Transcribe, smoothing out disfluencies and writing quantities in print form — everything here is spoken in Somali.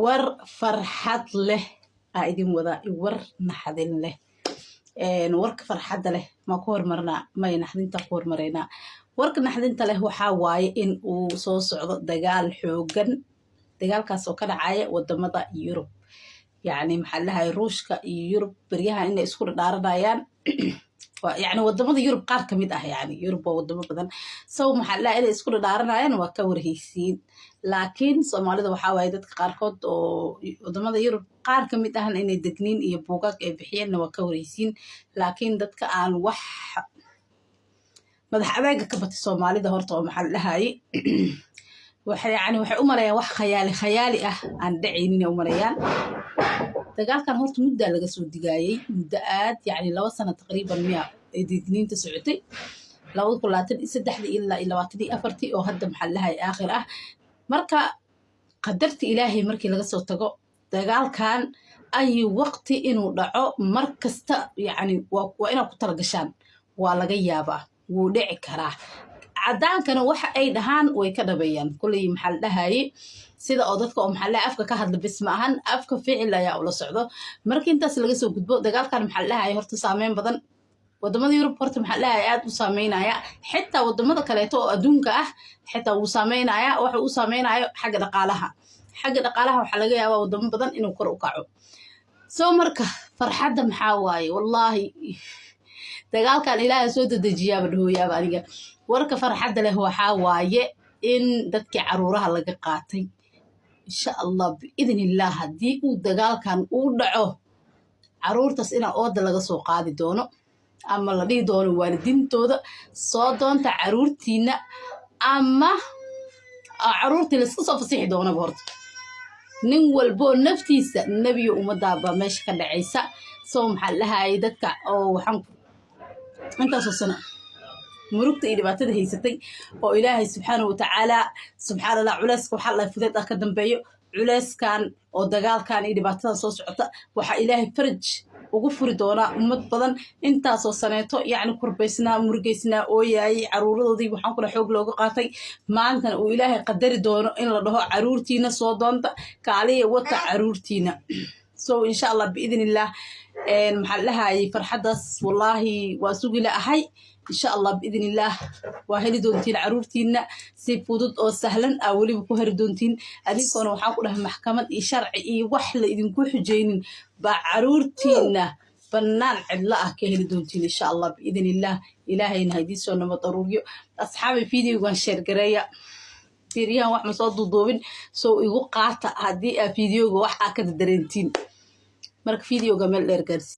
war farxad leh aa idin wadaa war naxdin leh warka farxadda leh ma ku hormarnaa may naxdinta ku hormaraynaa warka naxdinta leh waxaa waaye in uu soo socdo dagaal xoogan dagaalkaas oo ka dhacaya wadamada Yurub يعني محل هاي روشكا يوروب بريها إنه يسكر دارنايان يعني ودمض يوروب قار كميد يعني يوروب ودمض بدن سو محلها إنه يسكر دارنايان وكور هيسين لكن سومالي ده وحاول يدك قاركود ودمض يوروب قار كميد إنه يدقنين يبوقك بحيان وكور هيسين لكن دتك عن وح مدح أباك كبت الصومالي ده هرطو محلها هاي يعني وحي أمريا وح خيالي عن دعيني أمريان dagaalkan horta mudda laga soo digaayay muddo aad yani 2 sano taqriiban miya digniinta socotay 2023 ilaa 2024 oo hadda maxallahay aakhir ah marka qadarta ilaahay markii laga soo tago dagaalkan ay waqti inuu dhaco markasta yani waa inaad ku talagashaan waa laga yaabaa wuu dhici karaa cadaankana waxa ay dhahaan way ka dhabayaan kulay maxallahay sida oo dadka oo maxallaha afka ka hadla bis ma ahan afka ficil ayaa ula socdo markii intaas laga soo gudbo dagaalkan maxallaha horta saameyn badan wadamada Yurub horta maxallaha aad u saameynaya xitaa wadamada kale oo adduunka ah xitaa uu saameynaya waxa uu saameynayo xagga dhaqaalaha waxa laga yaabaa wadamo badan inuu kor u kaco soo marka farxadda maxaa waaye wallahi dagaalkan ilaahay soo dedejiyaa badhooyaaba aniga warka farxadda leh waxa waaye in dadkii caruuraha laga qaatay insha Allah biidin illah hadii uu dagaalkan uu dhaco caruurtaas ina ooda laga soo qaadi doono ama la dhigi doono waalidiintooda soo doonta caruurtiina ama caruurtii la iska soo fasixi doono horta nin walbo naftiisa nabiga umadaaba meesha ka dhacaysa soo maxallahay dadka oo waxaan intaas oo sano murugta iyo dhibaatada haysatay oo ilaahay subxaanahu wa ta'ala subxaanallah culeyska waxa la fudeed ka dambeeyo culeyskan oo dagaalkan iyo dhibaatada soo socota waxa ilaahay faraj ugu furi doona ummad badan intaas oo saneeto yani kurbaysnaa murugeysnaa oo yaay caruuradoodii waxaan kula xoog looga qaatay maantana uu ilaahay qadari doono in la dhaho caruurtiina soo doonta kaaliya wata caruurtiina so insha Allah biidinillah maxallahay farxadaas wallahi waa sugi laahay إن شاء الله بإذن الله وهلي دونتين عرورتين سيفودود أو سهلا أولي بكوهر دونتين أدين كانوا وحاقوا لها محكمة شرعي وحلة إذن كو حجين بعرورتين فنان عدلاء كهلي دونتين إن شاء الله بإذن الله إلهي نهيدي سونا مطروريو أصحابي فيديو وان شير قرايا فيريان وحما صادو دوبين سو إيغو قاطع هادي فيديو وحا كده درينتين مرك فيديو جمال إرقرسي